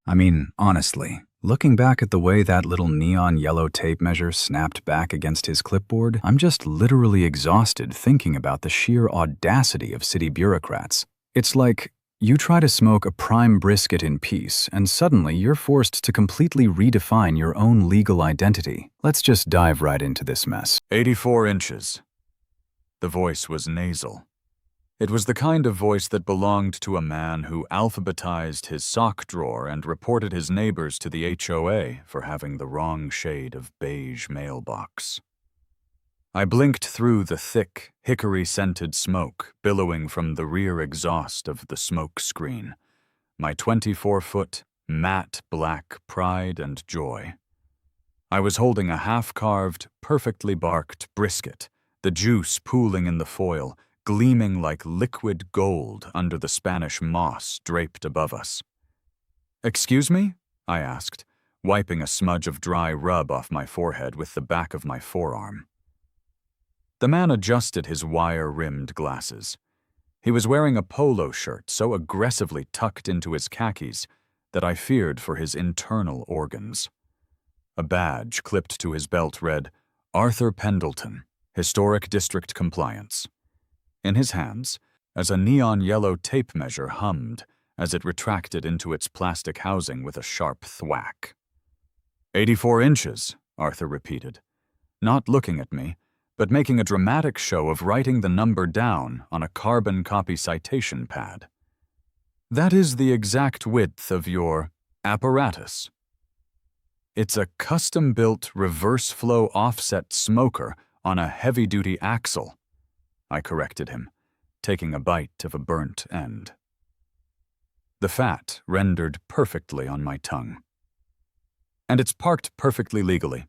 I mean, honestly, looking back at the way that little neon yellow tape measure snapped back against his clipboard, I'm just literally exhausted thinking about the sheer audacity of city bureaucrats. It's like you try to smoke a prime brisket in peace, and suddenly you're forced to completely redefine your own legal identity. Let's just dive right into this mess. 84 inches. The voice was nasal. It was the kind of voice that belonged to a man who alphabetized his sock drawer and reported his neighbors to the HOA for having the wrong shade of beige mailbox. I blinked through the thick, hickory-scented smoke billowing from the rear exhaust of the smoke screen, my 24-foot, matte black pride and joy. I was holding a half-carved, perfectly barked brisket, the juice pooling in the foil, gleaming like liquid gold under the Spanish moss draped above us. "Excuse me?" I asked, wiping a smudge of dry rub off my forehead with the back of my forearm. The man adjusted his wire-rimmed glasses. He was wearing a polo shirt so aggressively tucked into his khakis that I feared for his internal organs. A badge clipped to his belt read, "Arthur Pendleton, Historic District Compliance." In his hands, as a neon yellow tape measure hummed as it retracted into its plastic housing with a sharp thwack. 84 inches, Arthur repeated, not looking at me, but making a dramatic show of writing the number down on a carbon copy citation pad. "That is the exact width of your apparatus. It's a custom-built reverse-flow offset smoker on a heavy-duty axle," I corrected him, taking a bite of a burnt end. The fat rendered perfectly on my tongue. "And it's parked perfectly legally.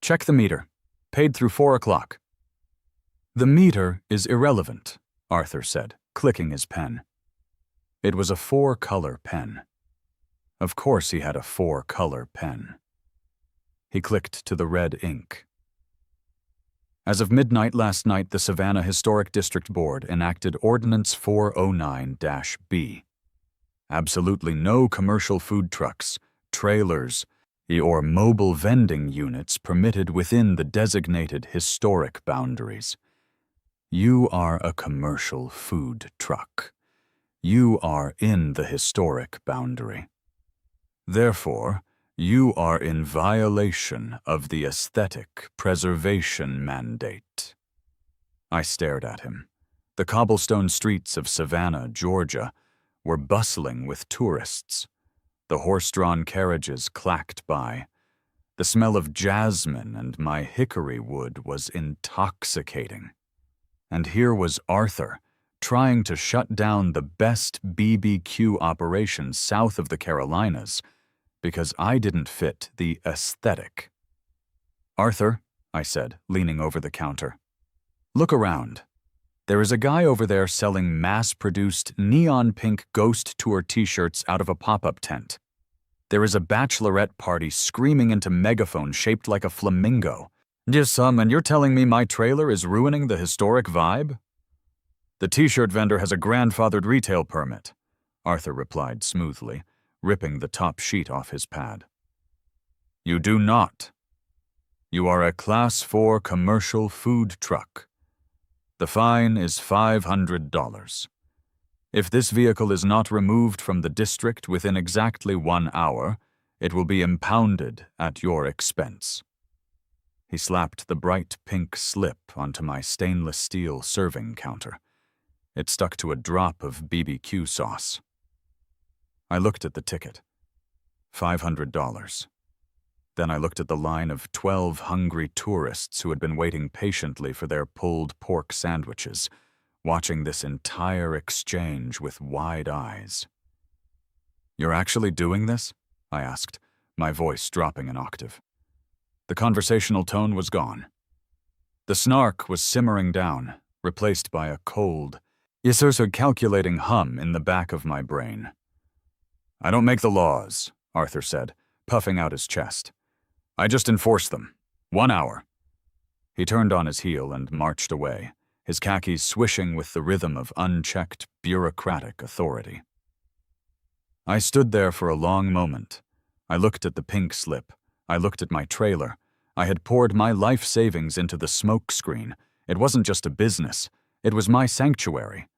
Check the meter. Paid through 4 o'clock. "The meter is irrelevant," Arthur said, clicking his pen. It was a 4-color pen. Of course he had a 4-color pen. He clicked to the red ink. "As of midnight last night, the Savannah Historic District Board enacted Ordinance 409-B. Absolutely no commercial food trucks, trailers, or mobile vending units permitted within the designated historic boundaries. You are a commercial food truck. You are in the historic boundary. Therefore, you are in violation of the aesthetic preservation mandate." I stared at him. The cobblestone streets of Savannah, Georgia, were bustling with tourists. The horse-drawn carriages clacked by. The smell of jasmine and my hickory wood was intoxicating. And here was Arthur, trying to shut down the best BBQ operation south of the Carolinas, because I didn't fit the aesthetic. "Arthur," I said, leaning over the counter, "look around. There is a guy over there selling mass-produced neon-pink ghost tour t-shirts out of a pop-up tent. There is a bachelorette party screaming into megaphone shaped like a flamingo. Yes, and you're telling me my trailer is ruining the historic vibe?" "The t-shirt vendor has a grandfathered retail permit," Arthur replied smoothly, ripping the top sheet off his pad. "You do not. You are a Class 4 commercial food truck. The fine is $500. If this vehicle is not removed from the district within exactly 1 hour, it will be impounded at your expense." He slapped the bright pink slip onto my stainless steel serving counter. It stuck to a drop of BBQ sauce. I looked at the ticket. $500. Then I looked at the line of 12 hungry tourists who had been waiting patiently for their pulled pork sandwiches, watching this entire exchange with wide eyes. "You're actually doing this?" I asked, my voice dropping an octave. The conversational tone was gone. The snark was simmering down, replaced by a cold, calculating hum in the back of my brain. "I don't make the laws," Arthur said, puffing out his chest. "I just enforce them. 1 hour." He turned on his heel and marched away, his khakis swishing with the rhythm of unchecked bureaucratic authority. I stood there for a long moment. I looked at the pink slip. I looked at my trailer. I had poured my life savings into the smoke screen. It wasn't just a business. It was my sanctuary.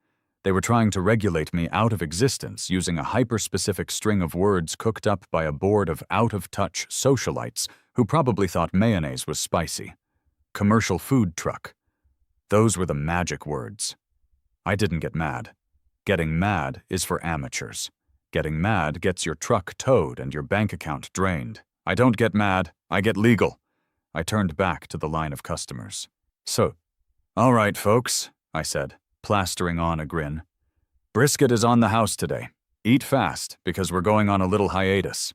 They were trying to regulate me out of existence using a hyper-specific string of words cooked up by a board of out-of-touch socialites who probably thought mayonnaise was spicy. Commercial food truck. Those were the magic words. I didn't get mad. Getting mad is for amateurs. Getting mad gets your truck towed and your bank account drained. I don't get mad, I get legal. I turned back to the line of customers. So, all right, folks, I said, plastering on a grin. Brisket is on the house today. Eat fast, because we're going on a little hiatus.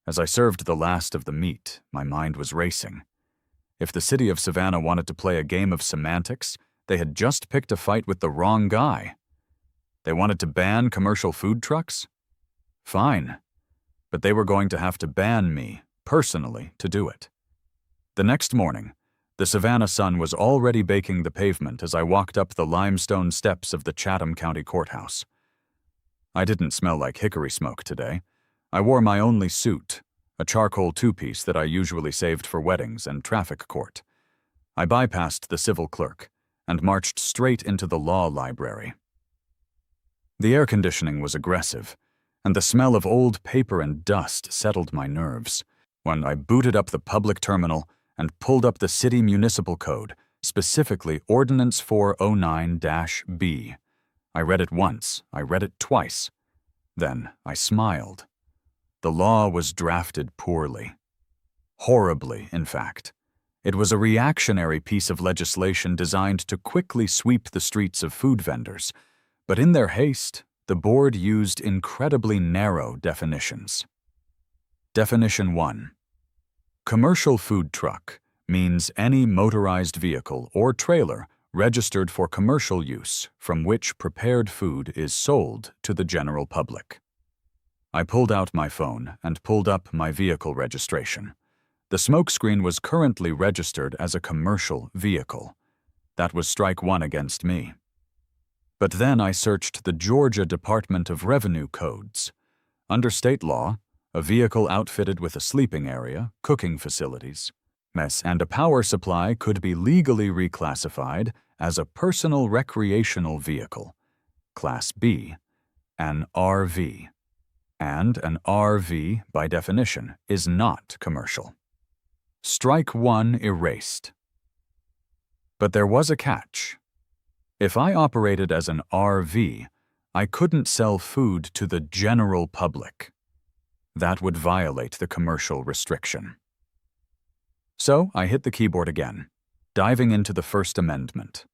As I served the last of the meat, my mind was racing. If the city of Savannah wanted to play a game of semantics, they had just picked a fight with the wrong guy. They wanted to ban commercial food trucks? Fine. But they were going to have to ban me, personally, to do it. The next morning, the Savannah sun was already baking the pavement as I walked up the limestone steps of the Chatham County Courthouse. I didn't smell like hickory smoke today. I wore my only suit, a charcoal two-piece that I usually saved for weddings and traffic court. I bypassed the civil clerk and marched straight into the law library. The air conditioning was aggressive, and the smell of old paper and dust settled my nerves. When I booted up the public terminal and pulled up the city municipal code, specifically Ordinance 409-B. I read it once, I read it twice. Then I smiled. The law was drafted poorly. Horribly, in fact. It was a reactionary piece of legislation designed to quickly sweep the streets of food vendors, but in their haste, the board used incredibly narrow definitions. Definition 1. Commercial food truck means any motorized vehicle or trailer registered for commercial use from which prepared food is sold to the general public. I pulled out my phone and pulled up my vehicle registration. The smokescreen was currently registered as a commercial vehicle. That was strike one against me. But then I searched the Georgia Department of Revenue codes. Under state law, a vehicle outfitted with a sleeping area, cooking facilities, mess, and a power supply could be legally reclassified as a personal recreational vehicle, Class B, an RV. And an RV, by definition, is not commercial. Strike one erased. But there was a catch. If I operated as an RV, I couldn't sell food to the general public. That would violate the commercial restriction. So I hit the keyboard again, diving into the First Amendment.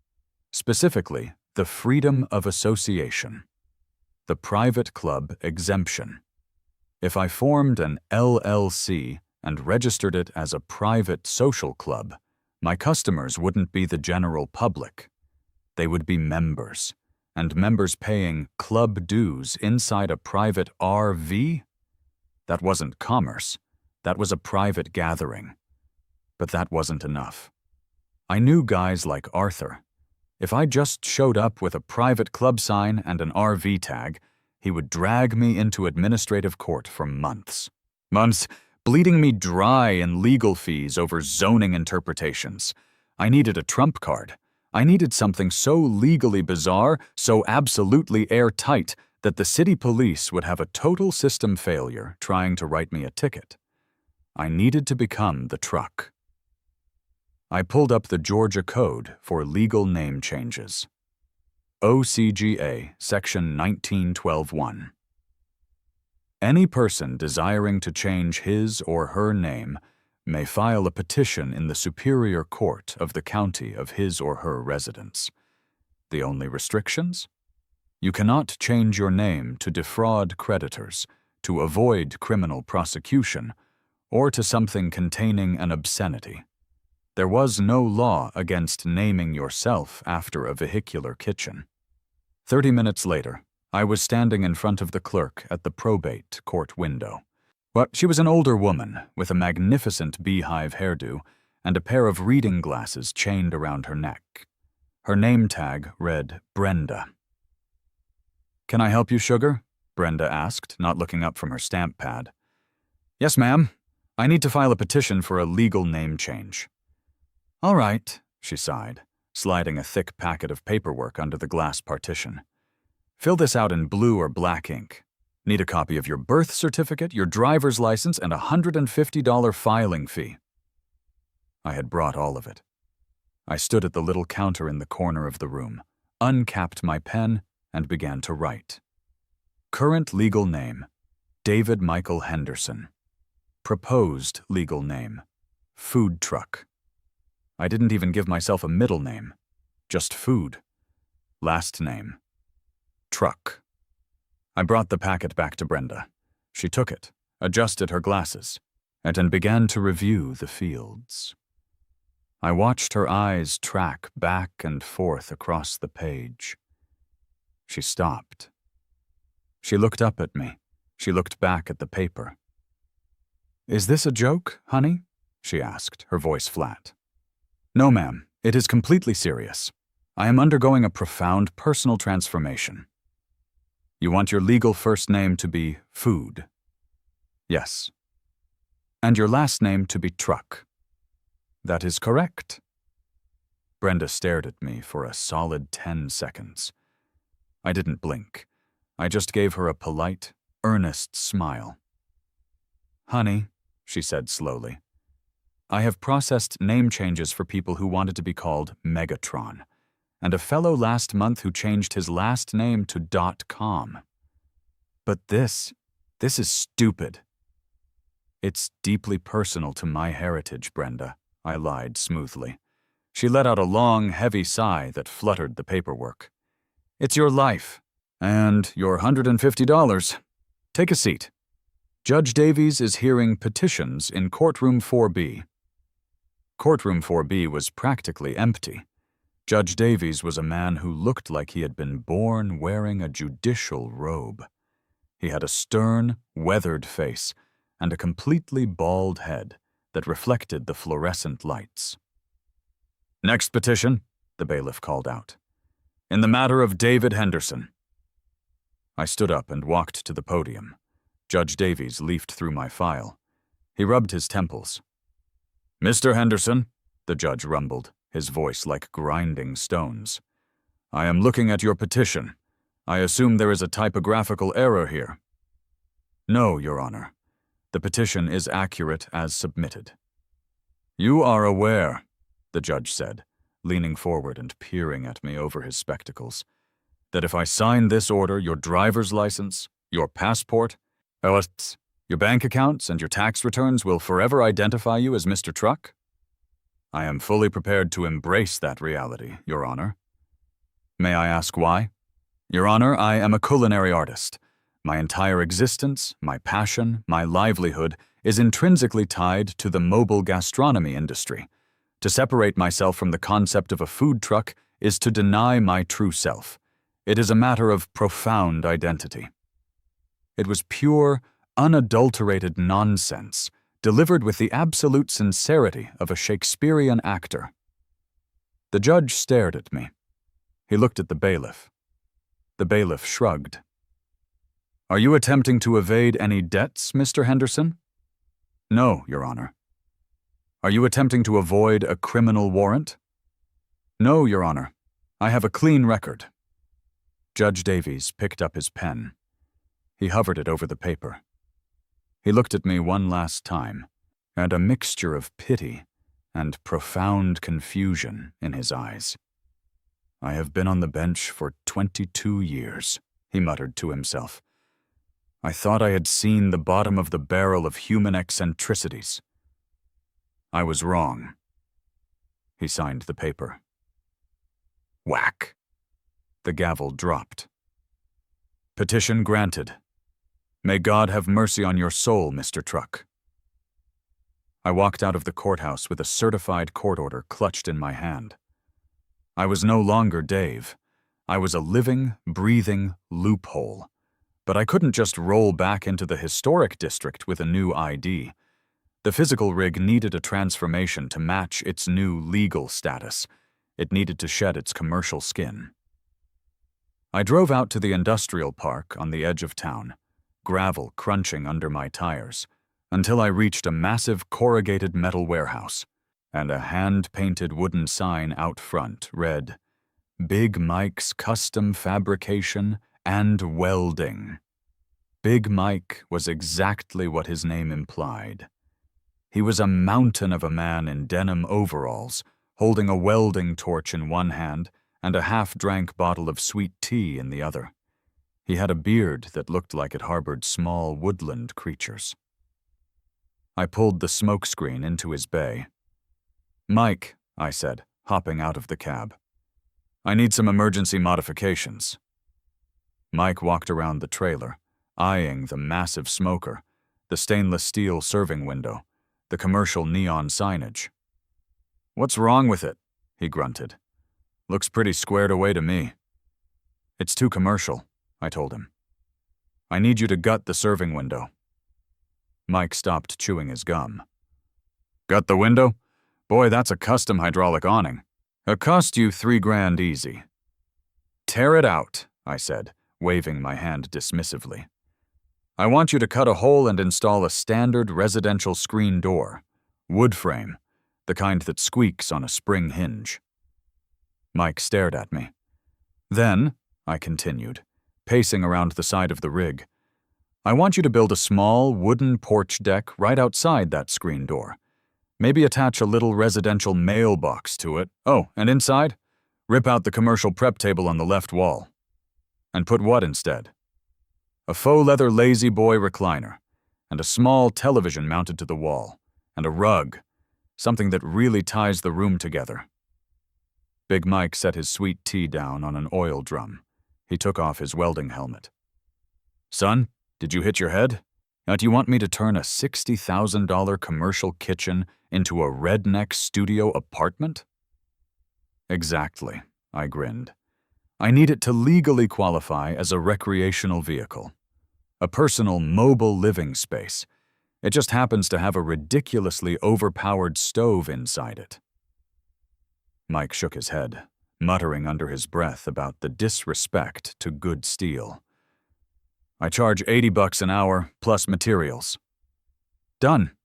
Specifically, the freedom of association. The private club exemption. If I formed an LLC and registered it as a private social club, my customers wouldn't be the general public. They would be members, and members paying club dues inside a private RV? That wasn't commerce. That was a private gathering. But that wasn't enough. I knew guys like Arthur. If I just showed up with a private club sign and an RV tag, he would drag me into administrative court for months. Months, bleeding me dry in legal fees over zoning interpretations. I needed a trump card. I needed something so legally bizarre, so absolutely airtight, that the city police would have a total system failure trying to write me a ticket. I needed to become the truck. I pulled up the Georgia Code for legal name changes. OCGA, Section 1912(1). Any person desiring to change his or her name may file a petition in the Superior Court of the county of his or her residence. The only restrictions? You cannot change your name to defraud creditors, to avoid criminal prosecution, or to something containing an obscenity. There was no law against naming yourself after a vehicular kitchen. 30 minutes later, I was standing in front of the clerk at the probate court window. Well, she was an older woman with a magnificent beehive hairdo and a pair of reading glasses chained around her neck. Her name tag read Brenda. "Can I help you, sugar?" Brenda asked, not looking up from her stamp pad. Yes, ma'am. I need to file a petition for a legal name change. All right, she sighed, sliding a thick packet of paperwork under the glass partition. Fill this out in blue or black ink. Need a copy of your birth certificate, your driver's license, and a $150 filing fee. I had brought all of it. I stood at the little counter in the corner of the room, uncapped my pen, and began to write. Current legal name, David Michael Henderson. Proposed legal name, Food Truck. I didn't even give myself a middle name, just Food. Last name, Truck. I brought the packet back to Brenda. She took it, adjusted her glasses, and then began to review the fields. I watched her eyes track back and forth across the page. She stopped. She looked up at me. She looked back at the paper. Is this a joke, honey? She asked, her voice flat. No, ma'am. It is completely serious. I am undergoing a profound personal transformation. You want your legal first name to be Food? Yes. And your last name to be Truck? That is correct. Brenda stared at me for a solid 10 seconds. I didn't blink. I just gave her a polite, earnest smile. Honey, she said slowly, I have processed name changes for people who wanted to be called Megatron, and a fellow last month who changed his last name to .com. But this is stupid. It's deeply personal to my heritage, Brenda, I lied smoothly. She let out a long, heavy sigh that fluttered the paperwork. It's your life, and your $150. Take a seat. Judge Davies is hearing petitions in Courtroom 4B. Courtroom 4B was practically empty. Judge Davies was a man who looked like he had been born wearing a judicial robe. He had a stern, weathered face and a completely bald head that reflected the fluorescent lights. Next petition, the bailiff called out. In the matter of David Henderson. I stood up and walked to the podium. Judge Davies leafed through my file. He rubbed his temples. Mr. Henderson, the judge rumbled, his voice like grinding stones. I am looking at your petition. I assume there is a typographical error here. No, Your Honor. The petition is accurate as submitted. You are aware, the judge said, leaning forward and peering at me over his spectacles, that if I sign this order, your driver's license, your passport, your bank accounts, and your tax returns will forever identify you as Mr. Truck? I am fully prepared to embrace that reality, Your Honor. May I ask why? Your Honor, I am a culinary artist. My entire existence, my passion, my livelihood is intrinsically tied to the mobile gastronomy industry. To separate myself from the concept of a food truck is to deny my true self. It is a matter of profound identity. It was pure, unadulterated nonsense, delivered with the absolute sincerity of a Shakespearean actor. The judge stared at me. He looked at the bailiff. The bailiff shrugged. Are you attempting to evade any debts, Mr. Henderson? No, Your Honor. Are you attempting to avoid a criminal warrant? No, Your Honor. I have a clean record. Judge Davies picked up his pen. He hovered it over the paper. He looked at me one last time, and a mixture of pity and profound confusion in his eyes. I have been on the bench for 22 years, he muttered to himself. I thought I had seen the bottom of the barrel of human eccentricities. I was wrong. He signed the paper. Whack. The gavel dropped. Petition granted. May God have mercy on your soul, Mr. Truck. I walked out of the courthouse with a certified court order clutched in my hand. I was no longer Dave. I was a living, breathing loophole. But I couldn't just roll back into the historic district with a new ID. The physical rig needed a transformation to match its new legal status. It needed to shed its commercial skin. I drove out to the industrial park on the edge of town, gravel crunching under my tires, until I reached a massive corrugated metal warehouse, and a hand-painted wooden sign out front read, "Big Mike's Custom Fabrication and Welding." Big Mike was exactly what his name implied. He was a mountain of a man in denim overalls, holding a welding torch in one hand and a half-drank bottle of sweet tea in the other. He had a beard that looked like it harbored small woodland creatures. I pulled the smokescreen into his bay. "Mike," I said, hopping out of the cab. "I need some emergency modifications." Mike walked around the trailer, eyeing the massive smoker, the stainless steel serving window, the commercial neon signage. "What's wrong with it?" he grunted. "Looks pretty squared away to me." "It's too commercial," I told him. "I need you to gut the serving window." Mike stopped chewing his gum. "Gut the window? Boy, that's a custom hydraulic awning. It'll cost you $3,000 easy." "Tear it out," I said, waving my hand dismissively. "I want you to cut a hole and install a standard residential screen door. Wood frame, the kind that squeaks on a spring hinge." Mike stared at me. "Then," I continued, pacing around the side of the rig, "I want you to build a small wooden porch deck right outside that screen door. Maybe attach a little residential mailbox to it. Oh, and inside, rip out the commercial prep table on the left wall." "And put what instead?" "A faux leather lazy boy recliner, and a small television mounted to the wall, and a rug, something that really ties the room together." Big Mike set his sweet tea down on an oil drum. He took off his welding helmet. "Son, did you hit your head? Now, do you want me to turn a $60,000 commercial kitchen into a redneck studio apartment?" "Exactly," I grinned. "I need it to legally qualify as a recreational vehicle. A personal mobile living space. It just happens to have a ridiculously overpowered stove inside it." Mike shook his head, muttering under his breath about the disrespect to good steel. "I charge $80 an hour, plus materials." "Done.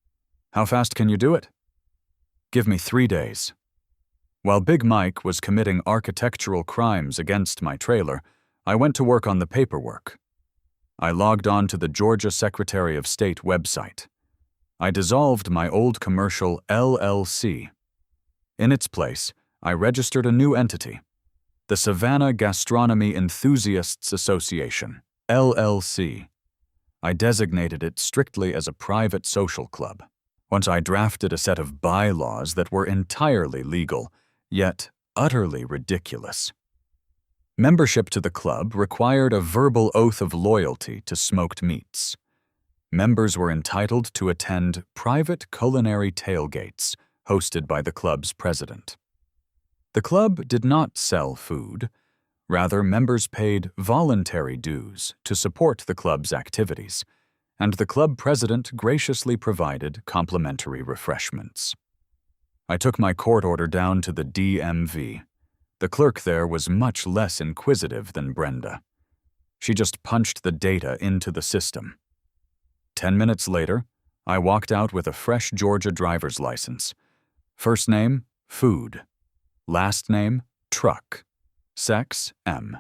How fast can you do it?" "Give me 3 days." While Big Mike was committing architectural crimes against my trailer, I went to work on the paperwork. I logged on to the Georgia Secretary of State website. I dissolved my old commercial LLC. In its place, I registered a new entity, the Savannah Gastronomy Enthusiasts Association, LLC. I designated it strictly as a private social club. Once I drafted a set of bylaws that were entirely legal, yet utterly ridiculous. Membership to the club required a verbal oath of loyalty to smoked meats. Members were entitled to attend private culinary tailgates hosted by the club's president. The club did not sell food. Rather, members paid voluntary dues to support the club's activities, and the club president graciously provided complimentary refreshments. I took my court order down to the DMV. The clerk there was much less inquisitive than Brenda. She just punched the data into the system. 10 minutes later, I walked out with a fresh Georgia driver's license. First name, Food. Last name, Truck. Sex, M.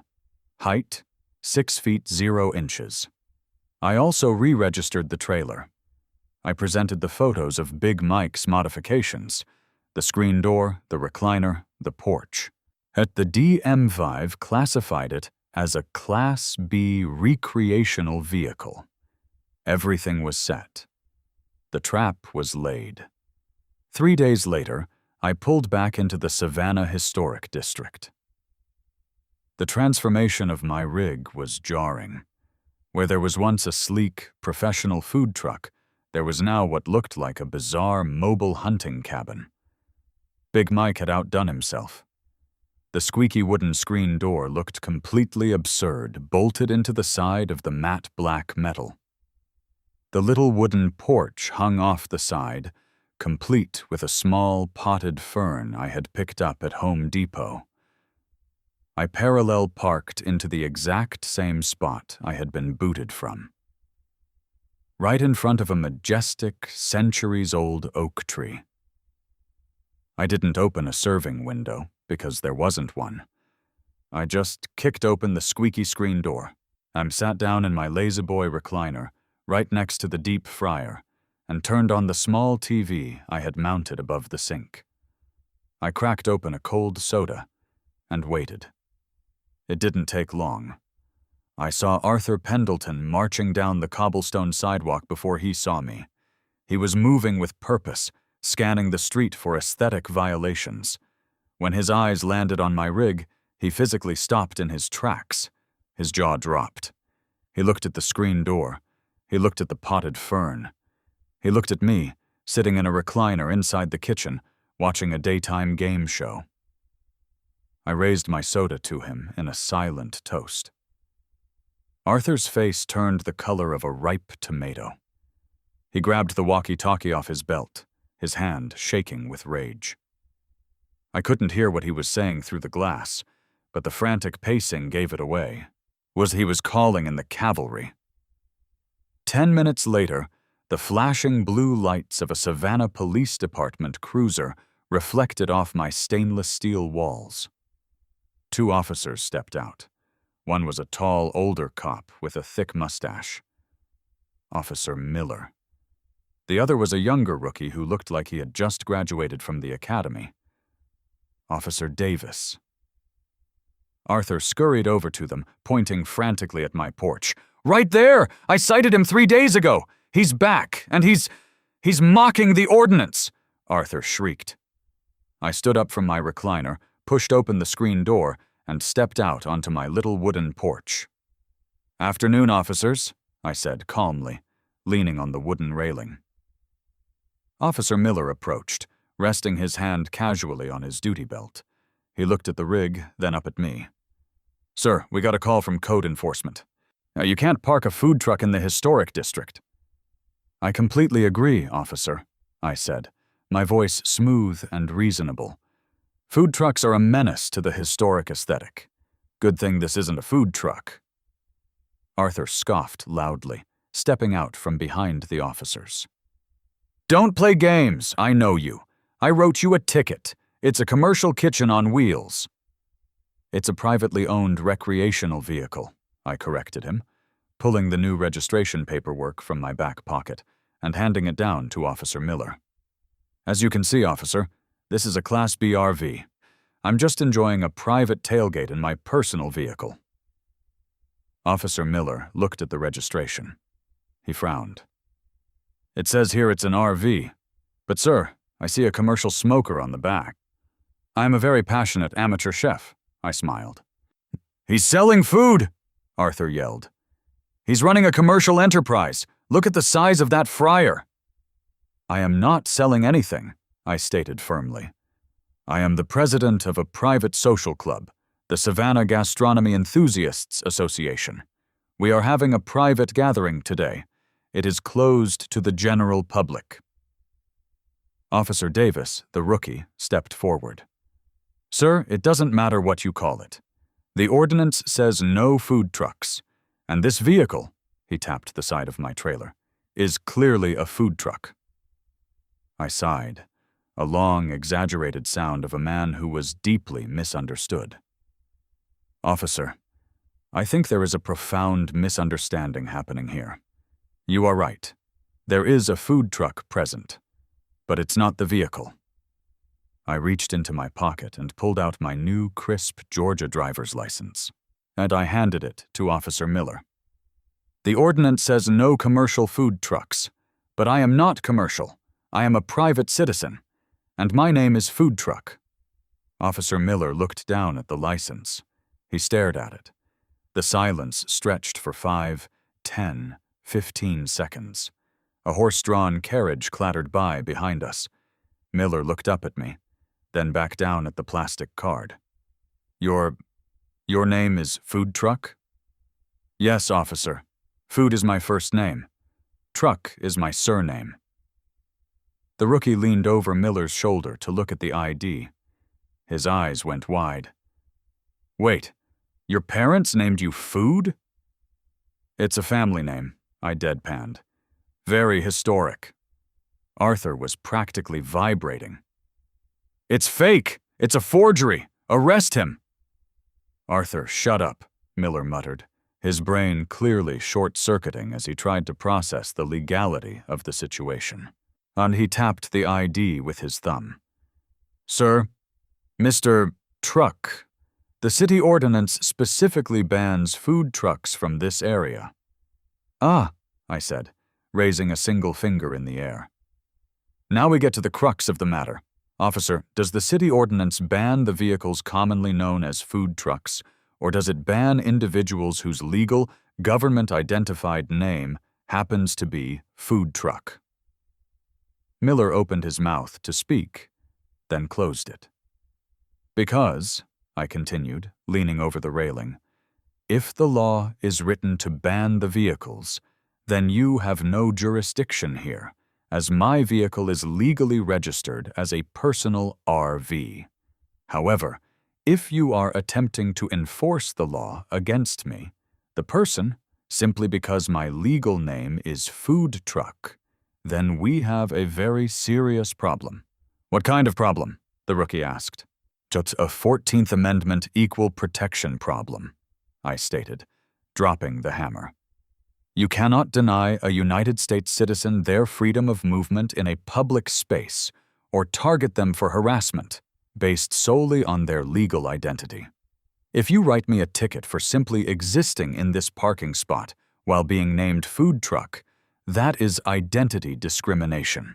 Height, 6 feet 0 inches. I also re-registered the trailer. I presented the photos of Big Mike's modifications, the screen door, the recliner, the porch. The DM5 classified it as a Class B recreational vehicle. Everything was set. The trap was laid. 3 days later, I pulled back into the Savannah Historic District. The transformation of my rig was jarring. Where there was once a sleek, professional food truck, there was now what looked like a bizarre mobile hunting cabin. Big Mike had outdone himself. The squeaky wooden screen door looked completely absurd, bolted into the side of the matte black metal. The little wooden porch hung off the side, complete with a small potted fern I had picked up at Home Depot. I parallel parked into the exact same spot I had been booted from. Right in front of a majestic, centuries-old oak tree. I didn't open a serving window, because there wasn't one. I just kicked open the squeaky screen door. I sat down in my lazy-boy recliner, right next to the deep fryer, and turned on the small TV I had mounted above the sink. I cracked open a cold soda and waited. It didn't take long. I saw Arthur Pendleton marching down the cobblestone sidewalk before he saw me. He was moving with purpose, scanning the street for aesthetic violations. When his eyes landed on my rig, he physically stopped in his tracks. His jaw dropped. He looked at the screen door. He looked at the potted fern. He looked at me, sitting in a recliner inside the kitchen, watching a daytime game show. I raised my soda to him in a silent toast. Arthur's face turned the color of a ripe tomato. He grabbed the walkie-talkie off his belt, his hand shaking with rage. I couldn't hear what he was saying through the glass, but the frantic pacing gave it away. He was calling in the cavalry. 10 minutes later, the flashing blue lights of a Savannah Police Department cruiser reflected off my stainless steel walls. 2 officers stepped out. One was a tall, older cop with a thick mustache. Officer Miller. The other was a younger rookie who looked like he had just graduated from the academy. Officer Davis. Arthur scurried over to them, pointing frantically at my porch. "Right there! I sighted him 3 days ago! He's back, and he's mocking the ordinance!" Arthur shrieked. I stood up from my recliner, pushed open the screen door, and stepped out onto my little wooden porch. "Afternoon, officers," I said calmly, leaning on the wooden railing. Officer Miller approached, resting his hand casually on his duty belt. He looked at the rig, then up at me. "Sir, we got a call from code enforcement. You can't park a food truck in the historic district." "I completely agree, officer," I said, my voice smooth and reasonable. "Food trucks are a menace to the historic aesthetic. Good thing this isn't a food truck." Arthur scoffed loudly, stepping out from behind the officers. "Don't play games, I know you. I wrote you a ticket. It's a commercial kitchen on wheels." "It's a privately owned recreational vehicle," I corrected him, pulling the new registration paperwork from my back pocket and handing it down to Officer Miller. "As you can see, officer, this is a Class B RV. I'm just enjoying a private tailgate in my personal vehicle." Officer Miller looked at the registration. He frowned. "It says here it's an RV, but sir, I see a commercial smoker on the back." "I am a very passionate amateur chef," I smiled. "He's selling food!" Arthur yelled. "He's running a commercial enterprise. Look at the size of that fryer." "I am not selling anything," I stated firmly. "I am the president of a private social club, the Savannah Gastronomy Enthusiasts Association. We are having a private gathering today. It is closed to the general public." Officer Davis, the rookie, stepped forward. "Sir, it doesn't matter what you call it. The ordinance says no food trucks, and this vehicle," he tapped the side of my trailer, "is clearly a food truck." I sighed, a long, exaggerated sound of a man who was deeply misunderstood. "Officer, I think there is a profound misunderstanding happening here. You are right. There is a food truck present, but it's not the vehicle." I reached into my pocket and pulled out my new, crisp Georgia driver's license, and I handed it to Officer Miller. "The ordinance says no commercial food trucks, but I am not commercial. I am a private citizen, and my name is Food Truck." Officer Miller looked down at the license. He stared at it. The silence stretched for 5, 10, 15 seconds. A horse-drawn carriage clattered by behind us. Miller looked up at me, then back down at the plastic card. Your name is Food Truck?" "Yes, officer. Food is my first name. Truck is my surname." The rookie leaned over Miller's shoulder to look at the ID. His eyes went wide. Wait, your parents named you Food? It's a family name, I deadpanned. Very historic. Arthur was practically vibrating. It's fake! It's a forgery! Arrest him! Arthur, shut up, Miller muttered, his brain clearly short-circuiting as he tried to process the legality of the situation. And he tapped the ID with his thumb. Sir, Mr. Truck, the city ordinance specifically bans food trucks from this area. Ah, I said, raising a single finger in the air. Now we get to the crux of the matter. Officer, does the city ordinance ban the vehicles commonly known as food trucks, or does it ban individuals whose legal, government-identified name happens to be food truck? Miller opened his mouth to speak, then closed it. Because, I continued, leaning over the railing, if the law is written to ban the vehicles, then you have no jurisdiction here, as my vehicle is legally registered as a personal RV. However, if you are attempting to enforce the law against me, the person, simply because my legal name is Food Truck, then we have a very serious problem. What kind of problem? The rookie asked. Just a 14th Amendment equal protection problem, I stated, dropping the hammer. You cannot deny a United States citizen their freedom of movement in a public space or target them for harassment based solely on their legal identity. If you write me a ticket for simply existing in this parking spot while being named food truck, that is identity discrimination.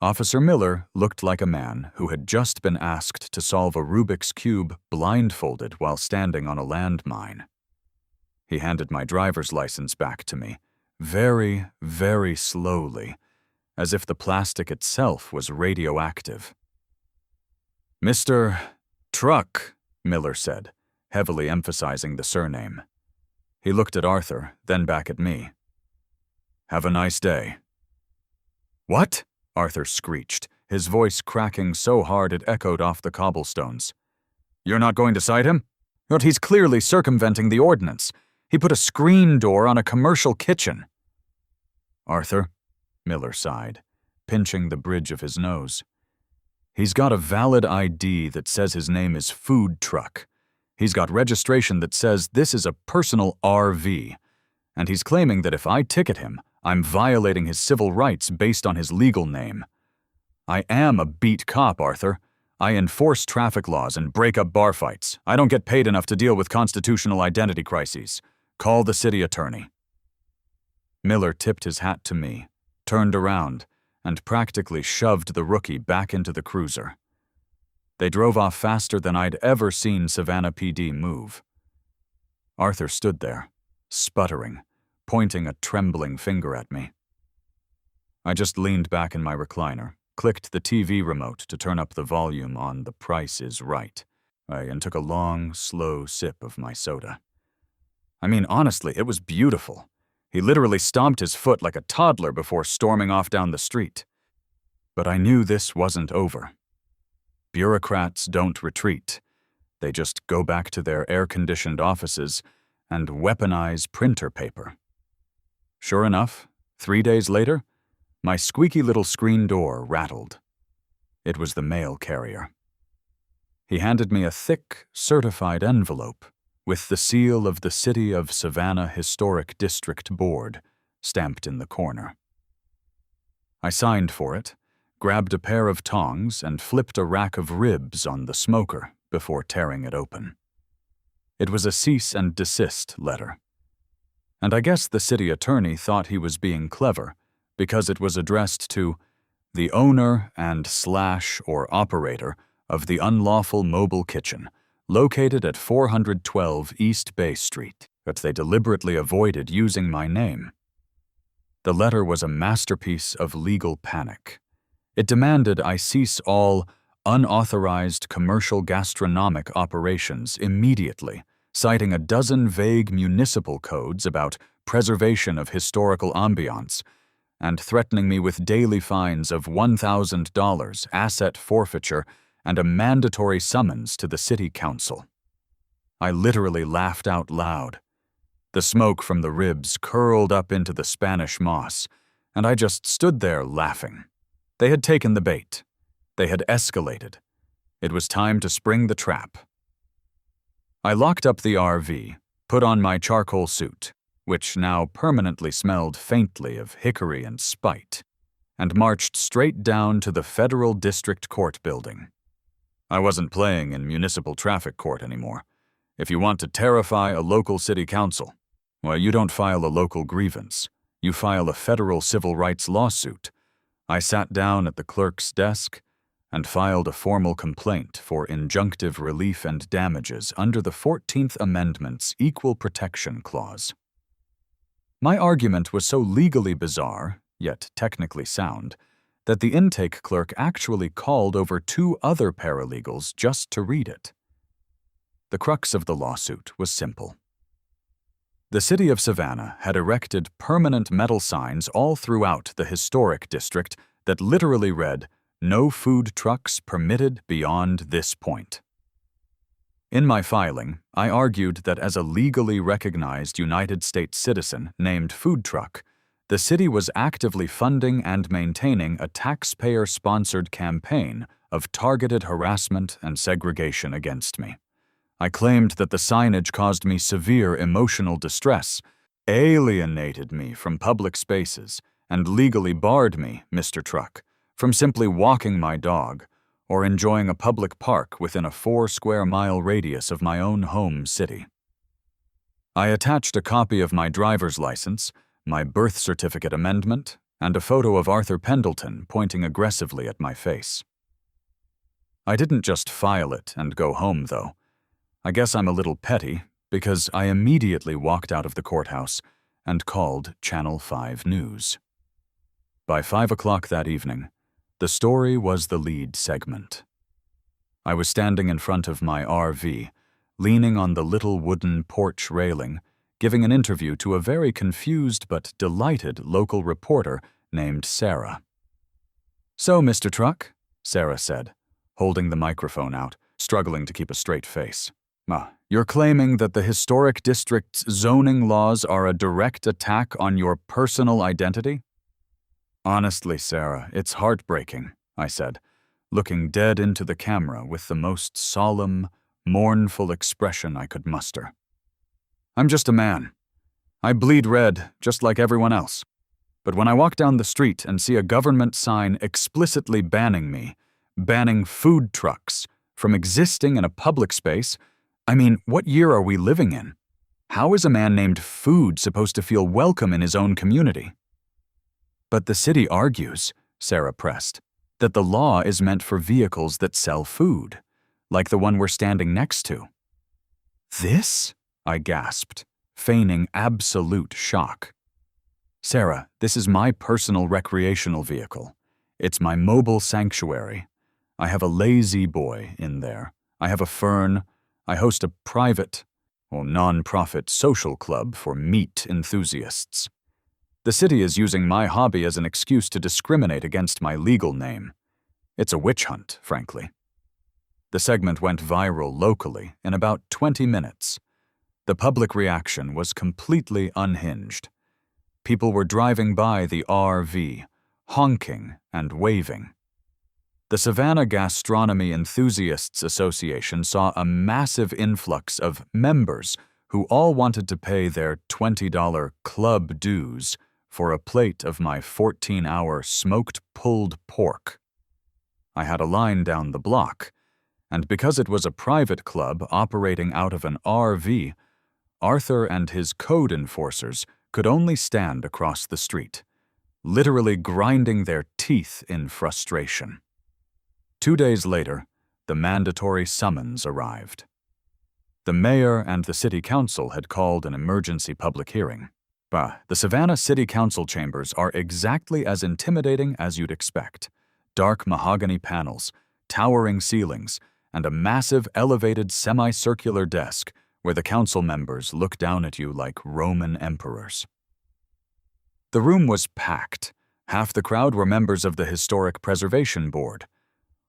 Officer Miller looked like a man who had just been asked to solve a Rubik's Cube blindfolded while standing on a landmine. He handed my driver's license back to me, very, very slowly, as if the plastic itself was radioactive. Mr. Truck, Miller said, heavily emphasizing the surname. He looked at Arthur, then back at me. Have a nice day. What? Arthur screeched, his voice cracking so hard it echoed off the cobblestones. You're not going to cite him? But he's clearly circumventing the ordinance. He put a screen door on a commercial kitchen. Arthur, Miller sighed, pinching the bridge of his nose. He's got a valid ID that says his name is Food Truck. He's got registration that says this is a personal RV. And he's claiming that if I ticket him, I'm violating his civil rights based on his legal name. I am a beat cop, Arthur. I enforce traffic laws and break up bar fights. I don't get paid enough to deal with constitutional identity crises. Call the city attorney. Miller tipped his hat to me, turned around, and practically shoved the rookie back into the cruiser. They drove off faster than I'd ever seen Savannah PD move. Arthur stood there, sputtering, pointing a trembling finger at me. I just leaned back in my recliner, clicked the TV remote to turn up the volume on The Price is Right, and took a long, slow sip of my soda. I mean, honestly, it was beautiful. He literally stomped his foot like a toddler before storming off down the street. But I knew this wasn't over. Bureaucrats don't retreat. They just go back to their air-conditioned offices and weaponize printer paper. Sure enough, 3 days later, my squeaky little screen door rattled. It was the mail carrier. He handed me a thick, certified envelope with the seal of the City of Savannah Historic District Board stamped in the corner. I signed for it, grabbed a pair of tongs, and flipped a rack of ribs on the smoker before tearing it open. It was a cease and desist letter. And I guess the city attorney thought he was being clever because it was addressed to the owner and / or operator of the unlawful mobile kitchen located at 412 East Bay Street, but they deliberately avoided using my name. The letter was a masterpiece of legal panic. It demanded I cease all unauthorized commercial gastronomic operations immediately, citing a dozen vague municipal codes about preservation of historical ambiance, and threatening me with daily fines of $1,000, asset forfeiture, and a mandatory summons to the city council. I literally laughed out loud. The smoke from the ribs curled up into the Spanish moss, and I just stood there laughing. They had taken the bait. They had escalated. It was time to spring the trap. I locked up the RV, put on my charcoal suit, which now permanently smelled faintly of hickory and spite, and marched straight down to the Federal District Court building. I wasn't playing in municipal traffic court anymore. If you want to terrify a local city council, well, you don't file a local grievance. You file a federal civil rights lawsuit. I sat down at the clerk's desk and filed a formal complaint for injunctive relief and damages under the 14th Amendment's Equal Protection Clause. My argument was so legally bizarre, yet technically sound, that the intake clerk actually called over 2 other paralegals just to read it. The crux of the lawsuit was simple. The city of Savannah had erected permanent metal signs all throughout the historic district that literally read, "No food trucks permitted beyond this point." In my filing, I argued that as a legally recognized United States citizen named Food Truck, the city was actively funding and maintaining a taxpayer-sponsored campaign of targeted harassment and segregation against me. I claimed that the signage caused me severe emotional distress, alienated me from public spaces, and legally barred me, Mr. Truck, from simply walking my dog or enjoying a public park within a 4-square-mile radius of my own home city. I attached a copy of my driver's license, my birth certificate amendment, and a photo of Arthur Pendleton pointing aggressively at my face. I didn't just file it and go home, though. I guess I'm a little petty, because I immediately walked out of the courthouse and called Channel 5 News. By 5 o'clock that evening, the story was the lead segment. I was standing in front of my RV, leaning on the little wooden porch railing, giving an interview to a very confused but delighted local reporter named Sarah. "So, Mr. Truck," Sarah said, holding the microphone out, struggling to keep a straight face. You're claiming that the historic district's zoning laws are a direct attack on your personal identity?" "Honestly, Sarah, it's heartbreaking," I said, looking dead into the camera with the most solemn, mournful expression I could muster. "I'm just a man. I bleed red, just like everyone else. But when I walk down the street and see a government sign explicitly banning me, banning food trucks, from existing in a public space, I mean, what year are we living in? How is a man named Food supposed to feel welcome in his own community?" "But the city argues," Sarah pressed, "that the law is meant for vehicles that sell food, like the one we're standing next to." "This?" I gasped, feigning absolute shock. "Sarah, this is my personal recreational vehicle. It's my mobile sanctuary. I have a lazy boy in there. I have a fern. I host a private, or non-profit social club for meat enthusiasts. The city is using my hobby as an excuse to discriminate against my legal name. It's a witch hunt, frankly." The segment went viral locally in about 20 minutes. The public reaction was completely unhinged. People were driving by the RV, honking and waving. The Savannah Gastronomy Enthusiasts Association saw a massive influx of members who all wanted to pay their $20 club dues for a plate of my 14-hour smoked pulled pork. I had a line down the block, and because it was a private club operating out of an RV, Arthur and his code enforcers could only stand across the street, literally grinding their teeth in frustration. 2 days later, the mandatory summons arrived. The mayor and the city council had called an emergency public hearing. The Savannah City Council chambers are exactly as intimidating as you'd expect. Dark mahogany panels, towering ceilings, and a massive elevated semicircular desk where the council members look down at you like Roman emperors. The room was packed. Half the crowd were members of the Historic Preservation Board.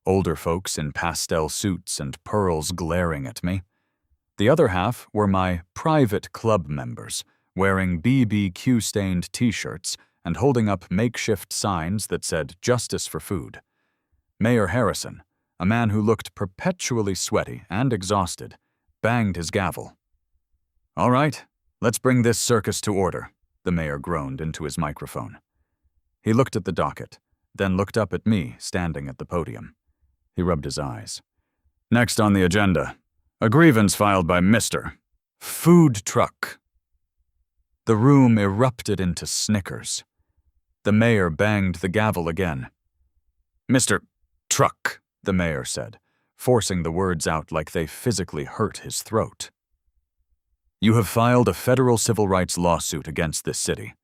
Older folks in pastel suits and pearls glaring at me. The other half were my private club members, wearing BBQ-stained t-shirts and holding up makeshift signs that said "Justice for Food." Mayor Harrison, a man who looked perpetually sweaty and exhausted, banged his gavel. "All right, let's bring this circus to order," the mayor groaned into his microphone. He looked at the docket, then looked up at me standing at the podium. He rubbed his eyes. "Next on the agenda, a grievance filed by Mr. Food Truck." The room erupted into snickers. The mayor banged the gavel again. "Mr. Truck," the mayor said, forcing the words out like they physically hurt his throat. "You have filed a federal civil rights lawsuit against this city.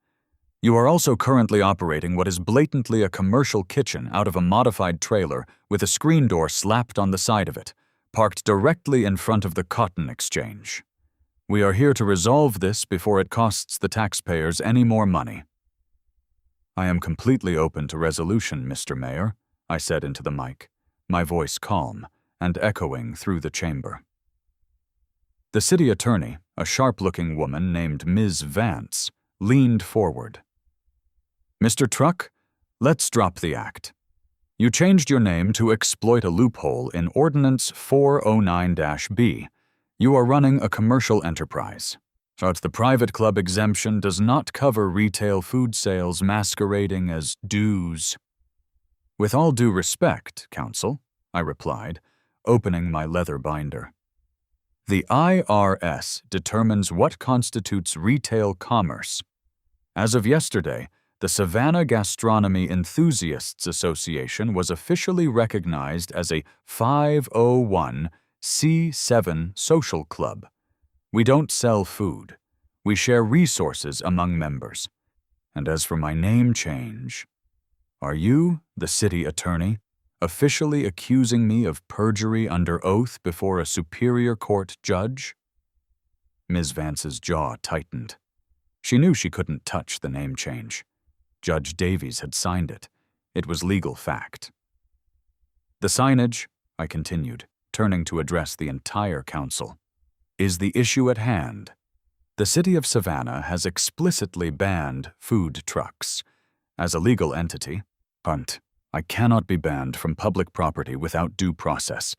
You are also currently operating what is blatantly a commercial kitchen out of a modified trailer with a screen door slapped on the side of it, parked directly in front of the cotton exchange. We are here to resolve this before it costs the taxpayers any more money." "I am completely open to resolution, Mr. Mayor," I said into the mic, my voice calm and echoing through the chamber. The city attorney, a sharp-looking woman named Ms. Vance, leaned forward. "Mr. Truck, let's drop the act. You changed your name to exploit a loophole in Ordinance 409-B. You are running a commercial enterprise, but the private club exemption does not cover retail food sales masquerading as dues." "With all due respect, counsel," I replied, opening my leather binder. "The IRS determines what constitutes retail commerce. As of yesterday, the Savannah Gastronomy Enthusiasts Association was officially recognized as a 501c7 social club. We don't sell food. We share resources among members. And as for my name change, are you, the city attorney, officially accusing me of perjury under oath before a superior court judge?" Ms. Vance's jaw tightened. She knew she couldn't touch the name change. Judge Davies had signed it. It was legal fact. "The signage," I continued, turning to address the entire council, "is the issue at hand. The city of Savannah has explicitly banned food trucks. As a legal entity, I cannot be banned from public property without due process.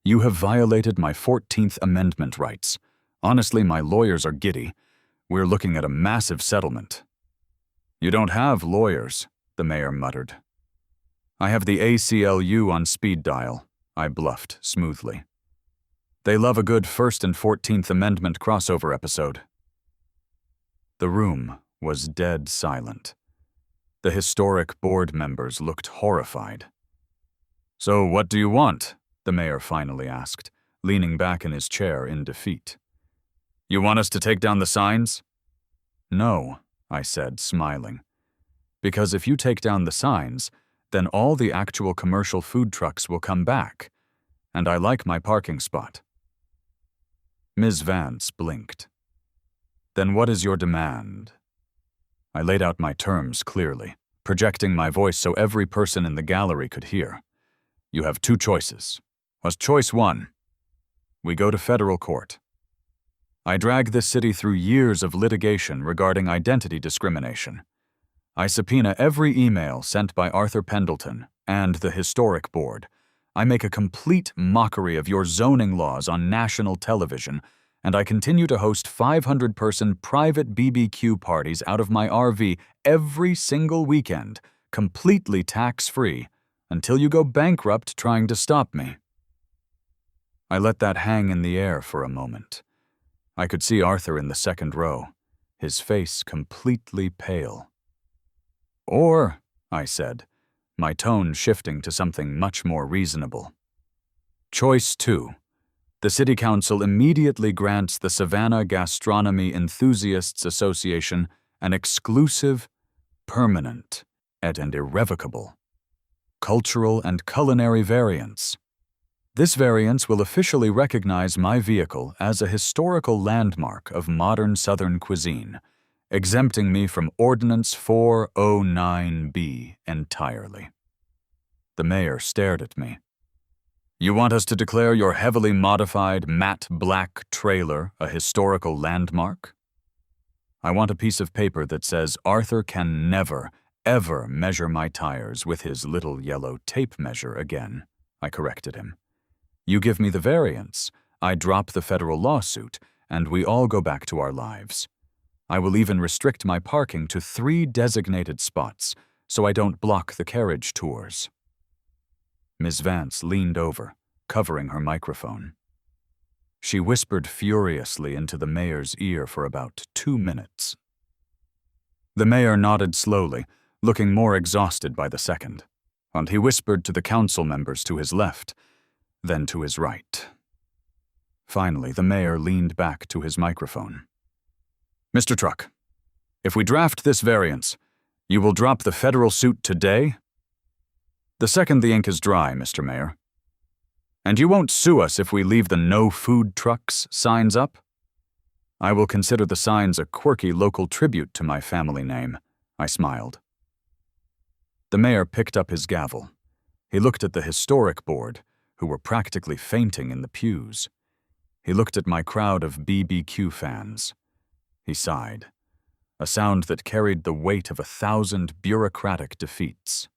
You have violated my 14th Amendment rights. Honestly, my lawyers are giddy. We're looking at a massive settlement." "You don't have lawyers," the mayor muttered. "I have the ACLU on speed dial," I bluffed smoothly. "They love a good First and 14th Amendment crossover episode." The room was dead silent. The historic board members looked horrified. "So what do you want?" the mayor finally asked, leaning back in his chair in defeat. "You want us to take down the signs?" "No," I said, smiling. "Because if you take down the signs, then all the actual commercial food trucks will come back, and I like my parking spot." Ms. Vance blinked. "Then what is your demand?" I laid out my terms clearly, projecting my voice so every person in the gallery could hear. "You have two choices. Was choice one? We go to federal court. I drag this city through years of litigation regarding identity discrimination. I subpoena every email sent by Arthur Pendleton and the Historic Board. I make a complete mockery of your zoning laws on national television, and I continue to host 500-person private BBQ parties out of my RV every single weekend, completely tax-free, until you go bankrupt trying to stop me." I let that hang in the air for a moment. I could see Arthur in the second row, his face completely pale. "Or," I said, my tone shifting to something much more reasonable. "Choice 2. The City Council immediately grants the Savannah Gastronomy Enthusiasts Association an exclusive, permanent, and irrevocable cultural and culinary variance. This variance will officially recognize my vehicle as a historical landmark of modern Southern cuisine, exempting me from Ordinance 409B entirely." The mayor stared at me. You want us to declare your heavily modified matte black trailer a historical landmark? I want a piece of paper that says Arthur can never, ever measure my tires with his little yellow tape measure again, I corrected him. You give me the variance, I drop the federal lawsuit, and we all go back to our lives. I will even restrict my parking to 3 designated spots so I don't block the carriage tours. Ms. Vance leaned over, covering her microphone. She whispered furiously into the mayor's ear for about 2 minutes. The mayor nodded slowly, looking more exhausted by the second, and he whispered to the council members to his left, then to his right. Finally, the mayor leaned back to his microphone. Mr. Truck, if we draft this variance, you will drop the federal suit today? The second the ink is dry, Mr. Mayor. And you won't sue us if we leave the no food trucks signs up? I will consider the signs a quirky local tribute to my family name, I smiled. The mayor picked up his gavel. He looked at the historic board, who were practically fainting in the pews. He looked at my crowd of BBQ fans. He sighed, a sound that carried the weight of 1,000 bureaucratic defeats.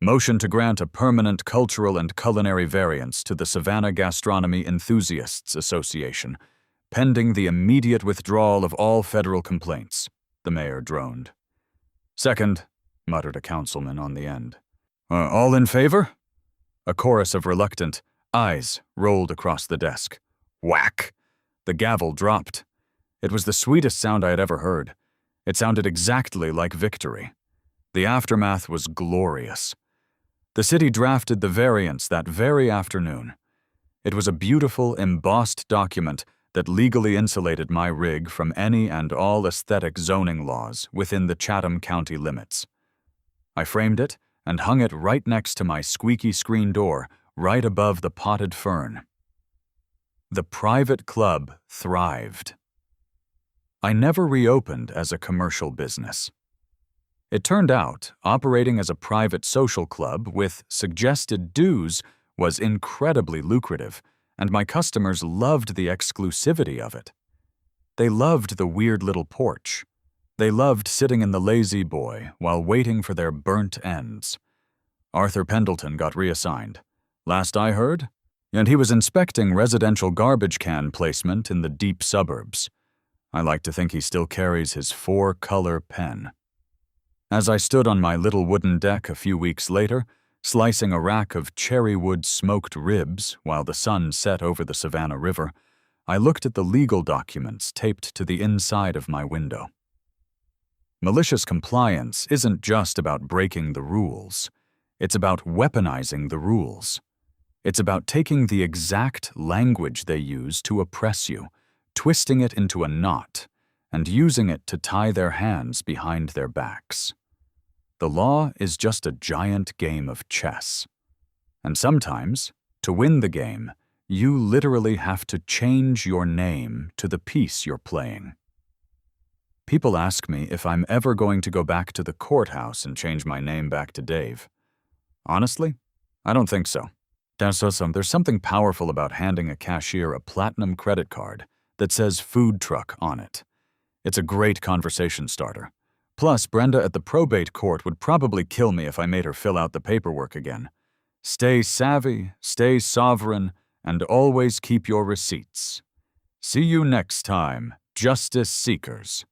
Motion to grant a permanent cultural and culinary variance to the Savannah Gastronomy Enthusiasts Association, pending the immediate withdrawal of all federal complaints, the mayor droned. Second, muttered a councilman on the end. All in favor? A chorus of reluctant ayes rolled across the desk. Whack! The gavel dropped. It was the sweetest sound I had ever heard. It sounded exactly like victory. The aftermath was glorious. The city drafted the variance that very afternoon. It was a beautiful, embossed document that legally insulated my rig from any and all aesthetic zoning laws within the Chatham County limits. I framed it and hung it right next to my squeaky screen door, right above the potted fern. The private club thrived. I never reopened as a commercial business. It turned out, operating as a private social club with suggested dues was incredibly lucrative, and my customers loved the exclusivity of it. They loved the weird little porch. They loved sitting in the lazy boy while waiting for their burnt ends. Arthur Pendleton got reassigned, last I heard, and he was inspecting residential garbage can placement in the deep suburbs. I like to think he still carries his 4-color pen. As I stood on my little wooden deck a few weeks later, slicing a rack of cherrywood smoked ribs while the sun set over the Savannah River, I looked at the legal documents taped to the inside of my window. Malicious compliance isn't just about breaking the rules. It's about weaponizing the rules. It's about taking the exact language they use to oppress you, twisting it into a knot, and using it to tie their hands behind their backs. The law is just a giant game of chess. And sometimes, to win the game, you literally have to change your name to the piece you're playing. People ask me if I'm ever going to go back to the courthouse and change my name back to Dave. Honestly, I don't think so. There's something powerful about handing a cashier a platinum credit card that says food truck on it. It's a great conversation starter. Plus, Brenda at the probate court would probably kill me if I made her fill out the paperwork again. Stay savvy, stay sovereign, and always keep your receipts. See you next time, Justice Seekers.